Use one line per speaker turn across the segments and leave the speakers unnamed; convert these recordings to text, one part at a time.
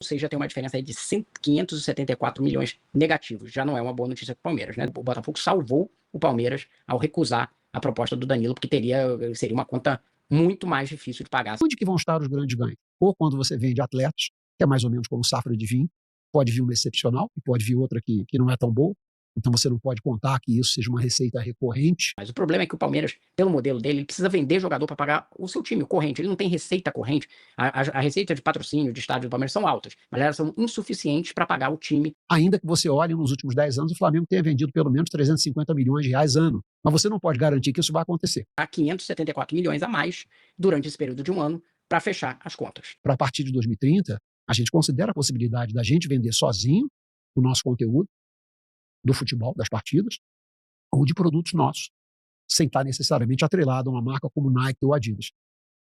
Ou seja, tem uma diferença aí de 574 milhões negativos. Já não é uma boa notícia para o Palmeiras, né? O Botafogo salvou o Palmeiras ao recusar a proposta do Danilo, porque seria uma conta muito mais difícil de pagar.
Onde que vão estar os grandes ganhos? Ou quando você vende atletas, que é mais ou menos como safra de vinho, pode vir uma excepcional e pode vir outra que não é tão boa, então você não pode contar que isso seja uma receita recorrente.
Mas o problema é que o Palmeiras, pelo modelo dele, ele precisa vender jogador para pagar o seu time, o corrente. Ele não tem receita corrente. A receita de patrocínio de estádio do Palmeiras são altas, mas elas são insuficientes para pagar o time.
Ainda que você olhe nos últimos 10 anos, o Flamengo tenha vendido pelo menos 350 milhões de reais ano. Mas você não pode garantir que isso vai acontecer.
Há 574 milhões a mais durante esse período de um ano para fechar as contas.
Para a partir de 2030, a gente considera a possibilidade da gente vender sozinho o nosso conteúdo do futebol, das partidas, ou de produtos nossos, sem estar necessariamente atrelado a uma marca como Nike ou Adidas.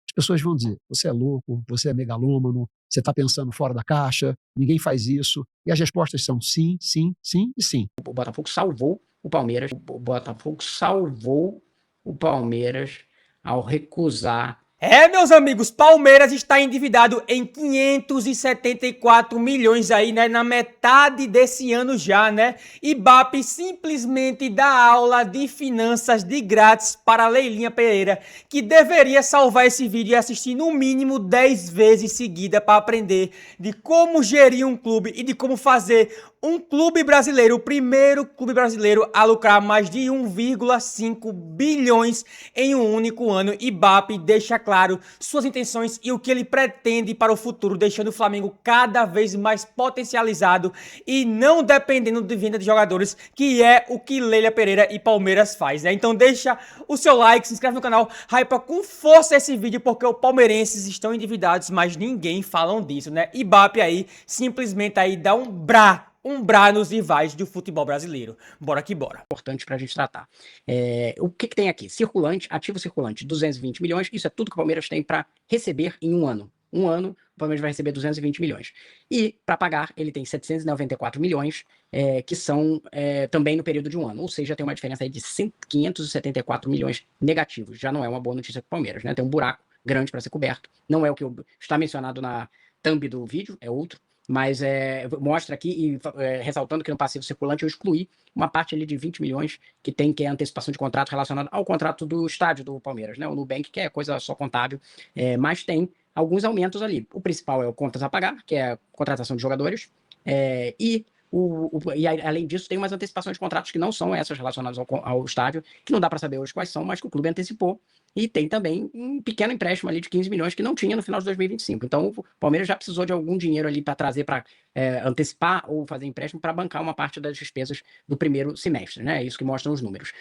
As pessoas vão dizer, você é louco, você é megalômano, você está pensando fora da caixa, ninguém faz isso. E as respostas são sim, sim, sim e sim.
O Botafogo salvou o Palmeiras. O Botafogo salvou o Palmeiras ao recusar.
Meus amigos, Palmeiras está endividado em 574 milhões aí, né, na metade desse ano já, né? Ibape simplesmente dá aula de finanças de grátis para Leilinha Pereira, que deveria salvar esse vídeo e assistir no mínimo 10 vezes seguida para aprender de como gerir um clube e de como fazer um clube brasileiro, o primeiro clube brasileiro a lucrar mais de 1,5 bilhões em um único ano. Ibape deixa claro suas intenções e o que ele pretende para o futuro, deixando o Flamengo cada vez mais potencializado e não dependendo de venda de jogadores, que é o que Leila Pereira e Palmeiras faz, né? Então deixa o seu like, se inscreve no canal, hypa com força esse vídeo, porque os palmeirenses estão endividados, mas ninguém falam disso, né? Ibape aí simplesmente aí dá um brá nos rivais do futebol brasileiro. Bora que bora.
Importante para a gente tratar. O que tem aqui? Circulante, ativo circulante, 220 milhões. Isso é tudo que o Palmeiras tem para receber em um ano. Um ano, o Palmeiras vai receber 220 milhões. E, para pagar, ele tem 794 milhões, que são também no período de um ano. Ou seja, tem uma diferença aí de 574 milhões negativos. Já não é uma boa notícia para o Palmeiras, né? Tem um buraco grande para ser coberto. Não é o que está mencionado na thumb do vídeo, é outro. Mas mostra aqui, e ressaltando que no passivo circulante eu excluí uma parte ali de 20 milhões que tem, que é a antecipação de contrato relacionada ao contrato do estádio do Palmeiras, né? O Nubank, que é coisa só contábil, mas tem alguns aumentos ali. O principal é o contas a pagar, que é a contratação de jogadores, e além disso, tem umas antecipações de contratos que não são essas relacionadas ao estádio, que não dá para saber hoje quais são, mas que o clube antecipou. E tem também um pequeno empréstimo ali de 15 milhões que não tinha no final de 2025. Então, o Palmeiras já precisou de algum dinheiro ali para trazer, para antecipar ou fazer empréstimo para bancar uma parte das despesas do primeiro semestre, né? É isso que mostram os números.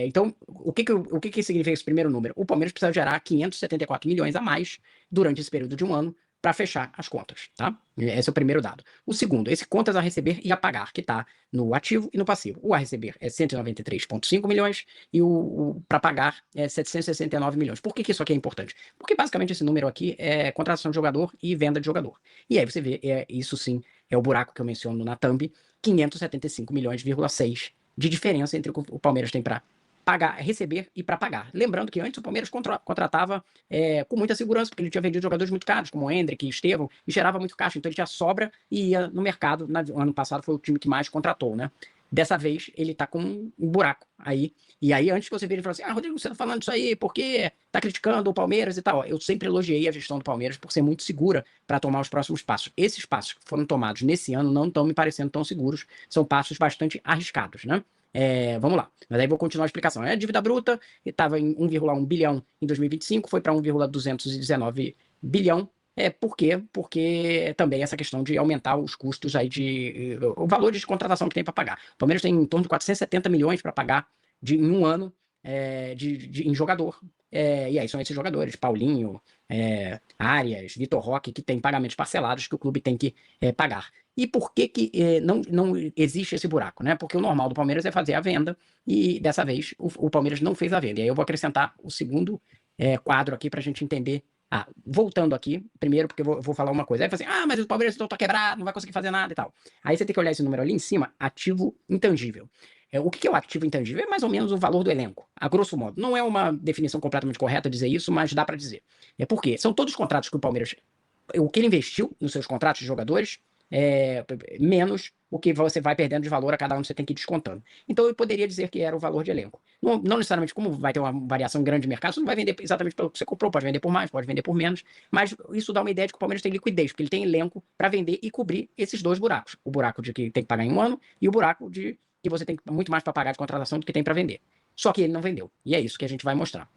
Então, o que significa esse primeiro número? O Palmeiras precisa gerar 574 milhões a mais durante esse período de um ano, para fechar as contas, tá? Esse é o primeiro dado. O segundo, esse contas a receber e a pagar, que está no ativo e no passivo. O a receber é 193,5 milhões e o para pagar é 769 milhões. Por que isso aqui é importante? Porque basicamente esse número aqui é contratação de jogador e venda de jogador. E aí você vê, isso sim é o buraco que eu menciono na thumb, 575 milhões,6 de diferença entre o que o Palmeiras tem para pagar, receber e para pagar. Lembrando que antes o Palmeiras contratava com muita segurança, porque ele tinha vendido jogadores muito caros, como o Endrick e Estevão, e gerava muito caixa, então ele tinha sobra e ia no mercado. No ano passado foi o time que mais contratou, né? Dessa vez ele tá com um buraco aí. E aí, antes que você vire e fale assim, Rodrigo, você tá falando isso aí porque tá criticando o Palmeiras e tal. Eu sempre elogiei a gestão do Palmeiras por ser muito segura para tomar os próximos passos. Esses passos que foram tomados nesse ano não estão me parecendo tão seguros, são passos bastante arriscados, né? Vamos lá, mas aí vou continuar a explicação. A dívida bruta estava em 1,1 bilhão em 2025, foi para 1,219 bilhão. Por quê? Porque também essa questão de aumentar os custos aí o valor de contratação que tem para pagar. O Palmeiras tem em torno de 470 milhões para pagar em um ano em jogador. E aí são esses jogadores, Paulinho, Arias, Vitor Roque, que tem pagamentos parcelados que o clube tem que pagar. E por que não existe esse buraco, né? Porque o normal do Palmeiras é fazer a venda e dessa vez o Palmeiras não fez a venda. E aí eu vou acrescentar o segundo quadro aqui para a gente entender. Voltando aqui, primeiro porque eu vou falar uma coisa. Aí você assim, mas o Palmeiras então tá quebrado, não vai conseguir fazer nada e tal. Aí você tem que olhar esse número ali em cima, ativo intangível. O que é o ativo intangível? É mais ou menos o valor do elenco, a grosso modo. Não é uma definição completamente correta dizer isso, mas dá para dizer. Por quê? São todos os contratos que o Palmeiras o que ele investiu nos seus contratos de jogadores, menos o que você vai perdendo de valor a cada ano, você tem que ir descontando. Então eu poderia dizer que era o valor de elenco. Não necessariamente, como vai ter uma variação grande de mercado, você não vai vender exatamente pelo que você comprou, pode vender por mais, pode vender por menos, mas isso dá uma ideia de que o Palmeiras tem liquidez, porque ele tem elenco para vender e cobrir esses dois buracos. O buraco de que tem que pagar em um ano e o buraco de que você tem muito mais para pagar de contratação do que tem para vender. Só que ele não vendeu. E é isso que a gente vai mostrar.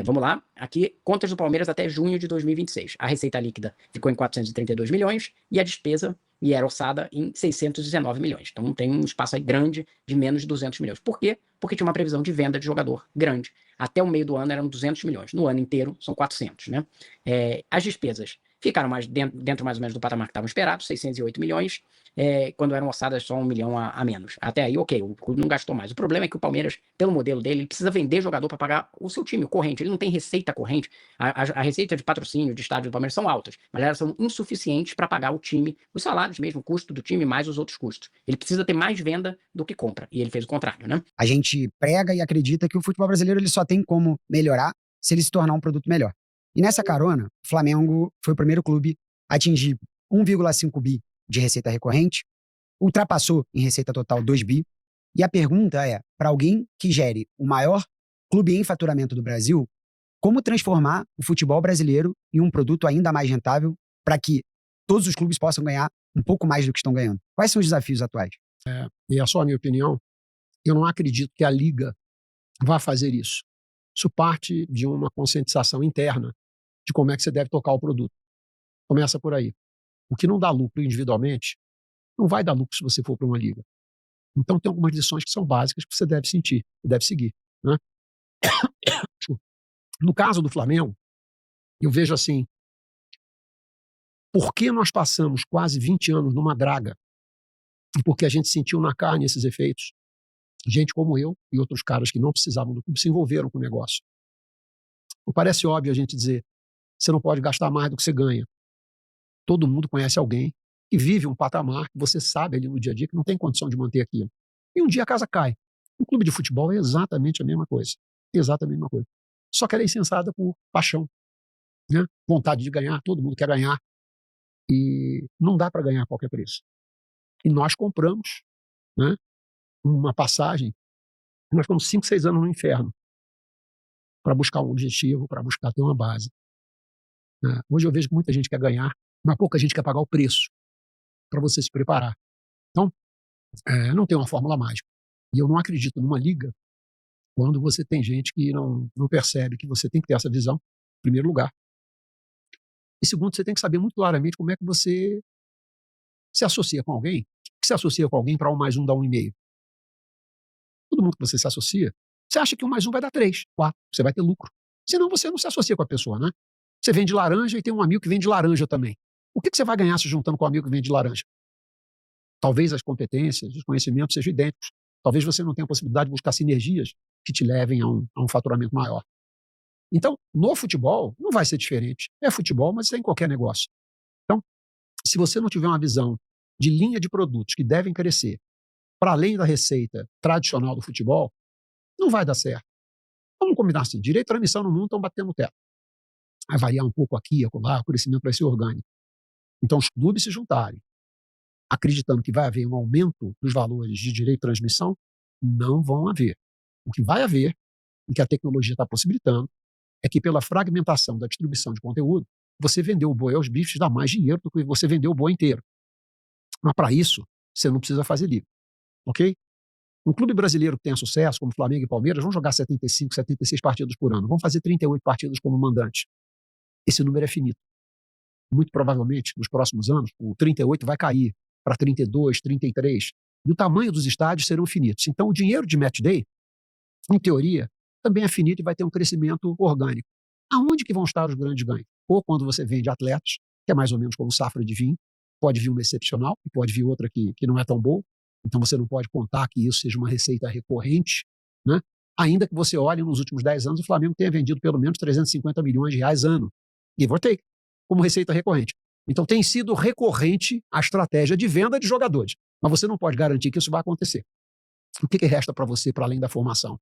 Vamos lá, aqui, contas do Palmeiras até junho de 2026. A receita líquida ficou em 432 milhões e a despesa era orçada em 619 milhões. Então tem um espaço aí grande de menos de 200 milhões. Por quê? Porque tinha uma previsão de venda de jogador grande. Até o meio do ano eram 200 milhões. No ano inteiro são 400, né? As despesas ficaram dentro mais ou menos do patamar que estavam esperados, 608 milhões, quando eram orçadas só 1 milhão a menos. Até aí, ok, o clube não gastou mais. O problema é que o Palmeiras, pelo modelo dele, ele precisa vender jogador para pagar o seu time, o corrente. Ele não tem receita corrente. A receita de patrocínio de estádio do Palmeiras são altas, mas elas são insuficientes para pagar o time, os salários mesmo, o custo do time, mais os outros custos. Ele precisa ter mais venda do que compra, e ele fez o contrário, né?
A gente prega e acredita que o futebol brasileiro ele só tem como melhorar se ele se tornar um produto melhor. E nessa carona, o Flamengo foi o primeiro clube a atingir 1,5 bi de receita recorrente, ultrapassou em receita total 2 bi, e a pergunta é, para alguém que gere o maior clube em faturamento do Brasil, como transformar o futebol brasileiro em um produto ainda mais rentável para que todos os clubes possam ganhar um pouco mais do que estão ganhando? Quais são os desafios atuais?
E é só a minha opinião, eu não acredito que a Liga vá fazer isso. Isso parte de uma conscientização interna de como é que você deve tocar o produto. Começa por aí. O que não dá lucro individualmente, não vai dar lucro se você for para uma liga. Então tem algumas lições que são básicas que você deve sentir, e deve seguir, né? No caso do Flamengo, eu vejo assim, por que nós passamos quase 20 anos numa draga? E porque a gente sentiu na carne esses efeitos. Gente como eu e outros caras que não precisavam do clube se envolveram com o negócio. Não parece óbvio a gente dizer, você não pode gastar mais do que você ganha. Todo mundo conhece alguém que vive um patamar que você sabe ali no dia a dia que não tem condição de manter aquilo. E um dia a casa cai. O clube de futebol é exatamente a mesma coisa. Exatamente a mesma coisa. Só que ela é insensada por paixão, né? Vontade de ganhar, todo mundo quer ganhar. E não dá para ganhar a qualquer preço. E nós compramos, né, uma passagem, nós ficamos 5, 6 anos no inferno para buscar um objetivo, para buscar ter uma base. Hoje eu vejo que muita gente quer ganhar, mas pouca gente quer pagar o preço para você se preparar. Então, não tem uma fórmula mágica. E eu não acredito numa liga quando você tem gente que não percebe que você tem que ter essa visão, em primeiro lugar. E segundo, você tem que saber muito claramente como é que você se associa com alguém. Que se associa com alguém para 1 mais 1 dá 1,5. Todo mundo que você se associa, você acha que 1 mais 1 vai dar 3, 4, você vai ter lucro. Senão você não se associa com a pessoa, né? Você vende laranja e tem um amigo que vende laranja também. O que você vai ganhar se juntando com um amigo que vende laranja? Talvez as competências, os conhecimentos sejam idênticos. Talvez você não tenha a possibilidade de buscar sinergias que te levem a um faturamento maior. Então, no futebol, não vai ser diferente. É futebol, mas é em qualquer negócio. Então, se você não tiver uma visão de linha de produtos que devem crescer para além da receita tradicional do futebol, não vai dar certo. Vamos combinar assim, direito de transmissão no mundo estão batendo no teto. Vai variar um pouco aqui, acolá, o crescimento vai ser orgânico. Então, os clubes se juntarem, acreditando que vai haver um aumento dos valores de direito de transmissão, não vão haver. O que vai haver, e que a tecnologia está possibilitando, é que pela fragmentação da distribuição de conteúdo, você vendeu o boi aos bifes dá mais dinheiro do que você vendeu o boi inteiro. Mas para isso, você não precisa fazer liga. Ok? Um clube brasileiro que tenha sucesso, como Flamengo e Palmeiras, vão jogar 75, 76 partidas por ano. Vão fazer 38 partidas como mandante. Esse número é finito. Muito provavelmente, nos próximos anos, o 38 vai cair para 32, 33. E o tamanho dos estádios serão finitos. Então, o dinheiro de match day, em teoria, também é finito e vai ter um crescimento orgânico. Aonde que vão estar os grandes ganhos? Ou quando você vende atletas, que é mais ou menos como safra de vinho, pode vir uma excepcional e pode vir outra que não é tão boa. Então, você não pode contar que isso seja uma receita recorrente, né? Ainda que você olhe nos últimos 10 anos, o Flamengo tenha vendido pelo menos 350 milhões de reais ano. Give or take, como receita recorrente. Então tem sido recorrente a estratégia de venda de jogadores. Mas você não pode garantir que isso vai acontecer. O que resta para você, para além da formação?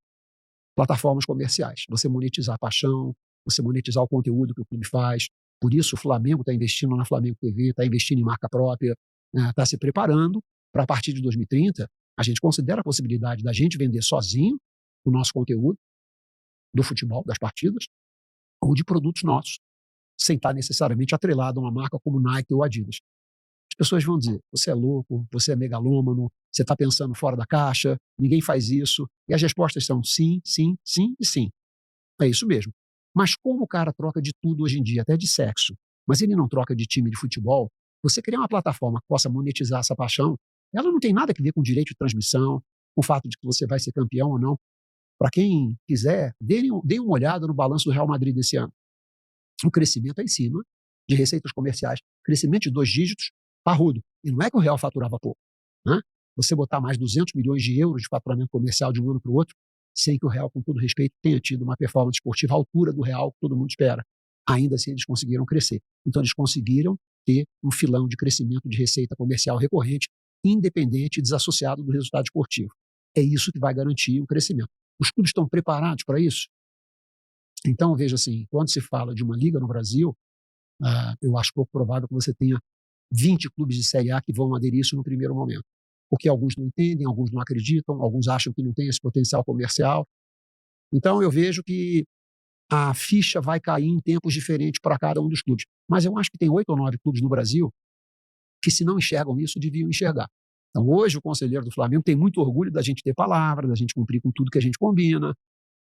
Plataformas comerciais. Você monetizar a paixão, você monetizar o conteúdo que o clube faz. Por isso o Flamengo está investindo na Flamengo TV, está investindo em marca própria, está se preparando para, a partir de 2030, a gente considera a possibilidade da gente vender sozinho o nosso conteúdo do futebol, das partidas, ou de produtos nossos, sem estar necessariamente atrelado a uma marca como Nike ou Adidas. As pessoas vão dizer, você é louco, você é megalômano, você está pensando fora da caixa, ninguém faz isso. E as respostas são sim, sim, sim e sim. É isso mesmo. Mas como o cara troca de tudo hoje em dia, até de sexo, mas ele não troca de time de futebol, você criar uma plataforma que possa monetizar essa paixão, ela não tem nada a ver com direito de transmissão, com o fato de que você vai ser campeão ou não. Para quem quiser, dê uma olhada no balanço do Real Madrid desse ano. O crescimento é em cima de receitas comerciais, crescimento de 2 dígitos, parrudo. E não é que o Real faturava pouco. Né? Você botar mais 200 milhões de euros de faturamento comercial de um ano para o outro, sem que o Real, com todo respeito, tenha tido uma performance esportiva à altura do Real que todo mundo espera. Ainda assim, eles conseguiram crescer. Então, eles conseguiram ter um filão de crescimento de receita comercial recorrente, independente e desassociado do resultado esportivo. É isso que vai garantir o crescimento. Os clubes estão preparados para isso? Então, veja assim, quando se fala de uma liga no Brasil, eu acho pouco provável que você tenha 20 clubes de Série A que vão aderir isso no primeiro momento. Porque alguns não entendem, alguns não acreditam, alguns acham que não tem esse potencial comercial. Então, eu vejo que a ficha vai cair em tempos diferentes para cada um dos clubes. Mas eu acho que tem 8 ou 9 clubes no Brasil que, se não enxergam isso, deviam enxergar. Então, hoje, o conselheiro do Flamengo tem muito orgulho da gente ter palavra, da gente cumprir com tudo que a gente combina.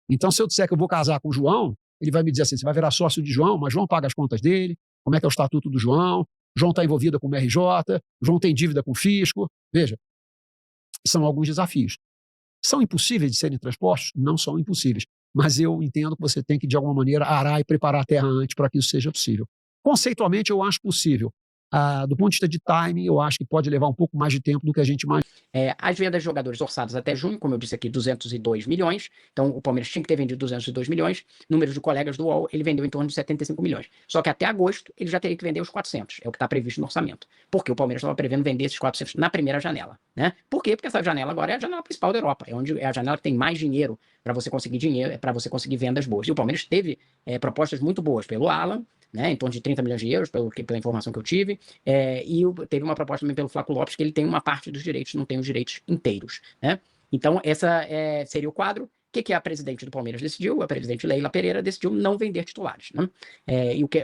Então, se eu disser que eu vou casar com o João, ele vai me dizer assim, você vai virar sócio de João, mas João paga as contas dele, como é que é o estatuto do João, João está envolvido com o RJ, João tem dívida com o fisco. Veja, são alguns desafios. São impossíveis de serem transpostos? Não são impossíveis. Mas eu entendo que você tem que, de alguma maneira, arar e preparar a terra antes para que isso seja possível. Conceitualmente, eu acho possível. Do ponto de vista de timing, eu acho que pode levar um pouco mais de tempo do que a gente imagina.
As vendas de jogadores orçadas até junho, como eu disse aqui, 202 milhões. Então, o Palmeiras tinha que ter vendido 202 milhões. Número de colegas do UOL, ele vendeu em torno de 75 milhões. Só que até agosto, ele já teria que vender os 400. É o que está previsto no orçamento. Porque o Palmeiras estava prevendo vender esses 400 na primeira janela. Né? Por quê? Porque essa janela agora é a janela principal da Europa. É a janela que tem mais dinheiro para você conseguir dinheiro, para você conseguir vendas boas. E o Palmeiras teve propostas muito boas pelo Alan, né, em torno de 30 milhões de euros, pela informação que eu tive, e teve uma proposta também pelo Flaco Lopes, que ele tem uma parte dos direitos, não tem os direitos inteiros. Né? Então, essa seria o quadro. O que a presidente do Palmeiras decidiu? A presidente Leila Pereira decidiu não vender titulares. Né?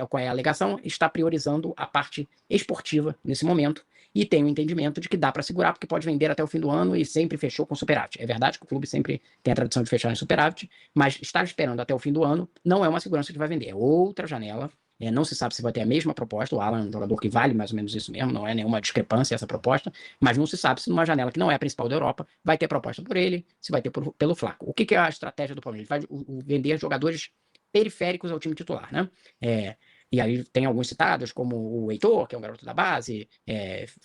Qual é a alegação? Está priorizando a parte esportiva nesse momento, e tem o entendimento de que dá para segurar, porque pode vender até o fim do ano e sempre fechou com superávit. É verdade que o clube sempre tem a tradição de fechar em superávit, mas estar esperando até o fim do ano não é uma segurança que vai vender, é outra janela. Não se sabe se vai ter a mesma proposta. O Alan é um jogador que vale mais ou menos isso mesmo, não é nenhuma discrepância essa proposta, mas não se sabe se numa janela que não é a principal da Europa vai ter proposta por ele, se vai ter pelo Flaco. O que é a estratégia do Palmeiras? Ele vai vender jogadores periféricos ao time titular, né? E aí tem alguns citados, como o Heitor, que é um garoto da base,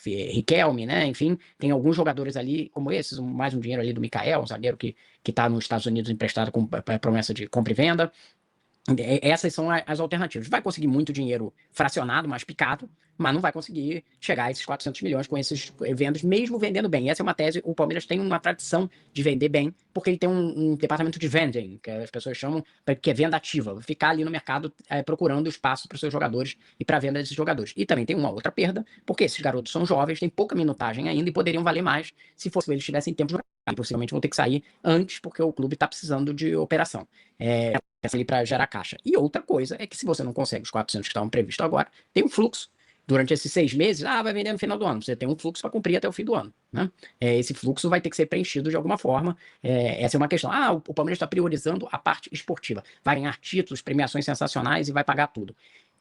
Riquelme, né? Enfim, tem alguns jogadores ali como esses, mais um dinheiro ali do Mikael, um zagueiro que está nos Estados Unidos emprestado com promessa de compra e venda. Essas são as alternativas. Vai conseguir muito dinheiro fracionado, mais picado, mas não vai conseguir chegar a esses 400 milhões com esses vendas, mesmo vendendo bem. Essa é uma tese. O Palmeiras tem uma tradição de vender bem, porque ele tem um departamento de vending, que as pessoas chamam, que é venda ativa, ficar ali no mercado procurando espaço para os seus jogadores e para a venda desses jogadores. E também tem uma outra perda, porque esses garotos são jovens, têm pouca minutagem ainda e poderiam valer mais se eles tivessem tempo de jogar. E possivelmente vão ter que sair antes, porque o clube está precisando de operação. Ali para gerar caixa. E outra coisa é que se você não consegue os 400 que estavam previstos agora, tem um fluxo. Durante esses 6 meses, vai vender no final do ano. Você tem um fluxo para cumprir até o fim do ano. Né? Esse fluxo vai ter que ser preenchido de alguma forma. Essa é uma questão. O Palmeiras está priorizando a parte esportiva. Vai ganhar títulos, premiações sensacionais e vai pagar tudo.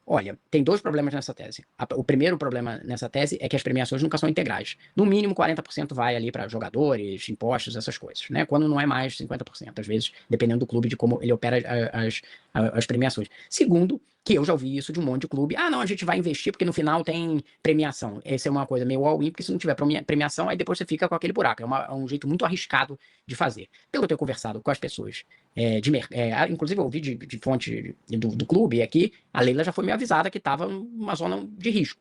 Olha, tem 2 problemas nessa tese. O primeiro problema nessa tese é que as premiações nunca são integrais. No mínimo, 40% vai ali para jogadores, impostos, essas coisas, né? Quando não é mais 50%, às vezes, dependendo do clube, de como ele opera as premiações. Segundo, que eu já ouvi isso de um monte de clube. Não, a gente vai investir porque no final tem premiação. Essa é uma coisa meio all-in, porque se não tiver premiação, aí depois você fica com aquele buraco. É um jeito muito arriscado de fazer. Pelo que eu tenho conversado com as pessoas, inclusive eu ouvi de fonte do clube aqui, a Leila já foi me avisada que estava numa zona de risco.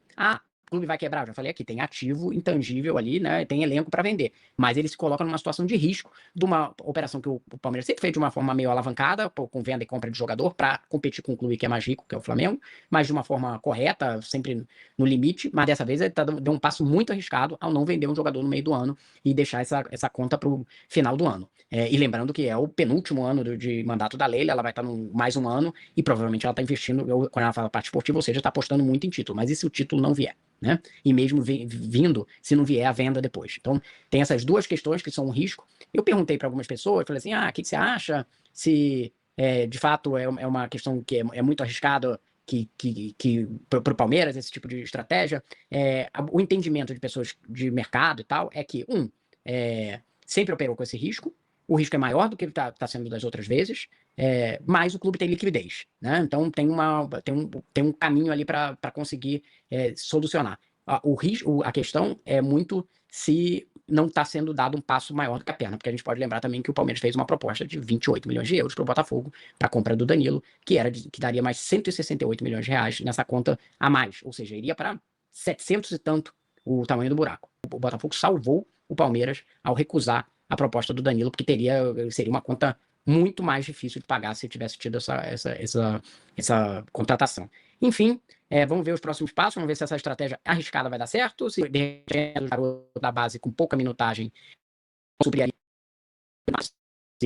clube vai quebrar? Eu já falei aqui, tem ativo intangível ali, né? Tem elenco para vender. Mas ele se coloca numa situação de risco de uma operação que o Palmeiras sempre fez de uma forma meio alavancada, com venda e compra de jogador, para competir com um clube que é mais rico, que é o Flamengo, mas de uma forma correta, sempre no limite. Mas dessa vez ele deu um passo muito arriscado ao não vender um jogador no meio do ano e deixar essa conta para o final do ano. E lembrando que é o penúltimo ano de mandato da Leila, ela vai estar mais um ano e provavelmente ela está investindo, quando ela fala parte esportiva, ou seja, está apostando muito em título. Mas e se o título não vier? Né? E mesmo vindo, se não vier a venda depois. Então, tem essas duas questões que são um risco. Eu perguntei para algumas pessoas, falei assim, o que você acha? Se de fato é uma questão que é muito arriscada que para o Palmeiras, esse tipo de estratégia. O entendimento de pessoas de mercado e tal é que, sempre operou com esse risco, o risco é maior do que ele está sendo das outras vezes, mas o clube tem liquidez, né? Então tem um caminho ali para conseguir solucionar. A questão é muito se não está sendo dado um passo maior do que a perna, porque a gente pode lembrar também que o Palmeiras fez uma proposta de 28 milhões de euros para o Botafogo, para a compra do Danilo, que daria mais 168 milhões de reais nessa conta a mais, ou seja, iria para 700 e tanto o tamanho do buraco. O Botafogo salvou o Palmeiras ao recusar a proposta do Danilo, porque seria uma conta muito mais difícil de pagar se tivesse tido essa contratação. Enfim, vamos ver os próximos passos, vamos ver se essa estratégia arriscada vai dar certo, se de repente o garoto da base com pouca minutagem suprir ali.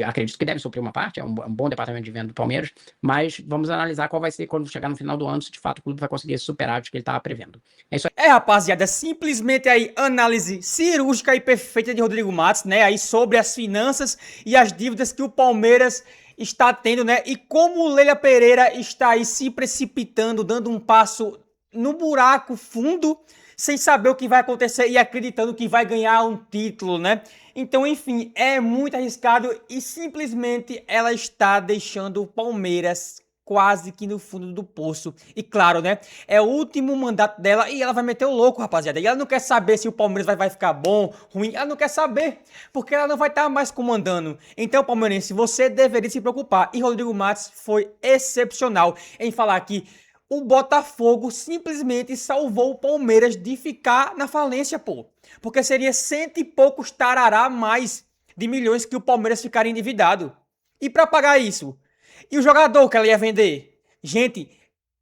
Acredito que deve suprir uma parte, é um bom departamento de venda do Palmeiras, mas vamos analisar qual vai ser quando chegar no final do ano, se de fato o clube vai conseguir esse superávit que ele estava prevendo. É isso aí.
Rapaziada, simplesmente aí análise cirúrgica e perfeita de Rodrigo Matos, né, aí sobre as finanças e as dívidas que o Palmeiras está tendo, né, e como o Leila Pereira está aí se precipitando, dando um passo no buraco fundo, sem saber o que vai acontecer e acreditando que vai ganhar um título, né? Então, enfim, é muito arriscado e simplesmente ela está deixando o Palmeiras quase que no fundo do poço. E claro, né? É o último mandato dela e ela vai meter o louco, rapaziada. E ela não quer saber se o Palmeiras vai ficar bom, ruim. Ela não quer saber, porque ela não vai estar mais comandando. Então, palmeirense, você deveria se preocupar. E Rodrigo Matos foi excepcional em falar que o Botafogo simplesmente salvou o Palmeiras de ficar na falência, pô. Porque seria 100 e poucos tarará mais de milhões que o Palmeiras ficaria endividado. E para pagar isso? E o jogador que ela ia vender? Gente,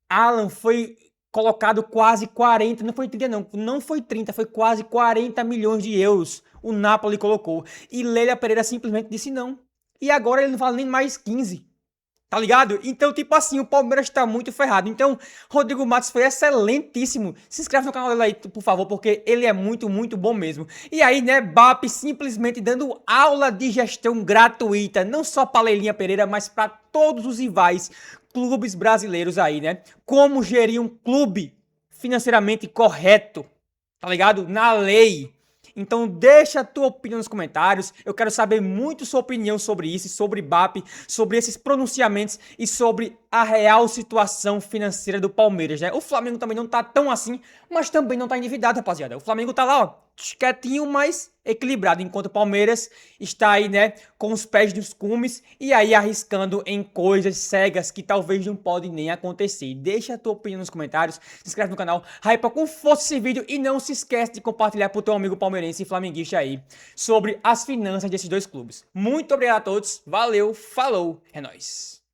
Alan foi colocado quase 40, não foi 30 não foi 30, foi quase 40 milhões de euros o Napoli colocou. E Leila Pereira simplesmente disse não. E agora ele não fala nem mais 15. Tá ligado? Então, tipo assim, o Palmeiras tá muito ferrado. Então, Rodrigo Matos foi excelentíssimo. Se inscreve no canal dele aí, por favor, porque ele é muito, muito bom mesmo. E aí, né, BAP simplesmente dando aula de gestão gratuita, não só pra Leilinha Pereira, mas pra todos os rivais clubes brasileiros aí, né? Como gerir um clube financeiramente correto, tá ligado? Na lei. Então deixa a tua opinião nos comentários, eu quero saber muito sua opinião sobre isso, sobre BAP, sobre esses pronunciamentos e sobre a real situação financeira do Palmeiras, né? O Flamengo também não tá tão assim, mas também não tá endividado, rapaziada. O Flamengo tá lá, ó, quietinho, mas equilibrado, enquanto o Palmeiras está aí, né, com os pés nos cumes e aí arriscando em coisas cegas que talvez não podem nem acontecer. Deixa a tua opinião nos comentários, se inscreve no canal, hypa com força esse vídeo e não se esquece de compartilhar pro teu amigo palmeirense e flamenguista aí sobre as finanças desses dois clubes. Muito obrigado a todos, valeu, falou, é nóis.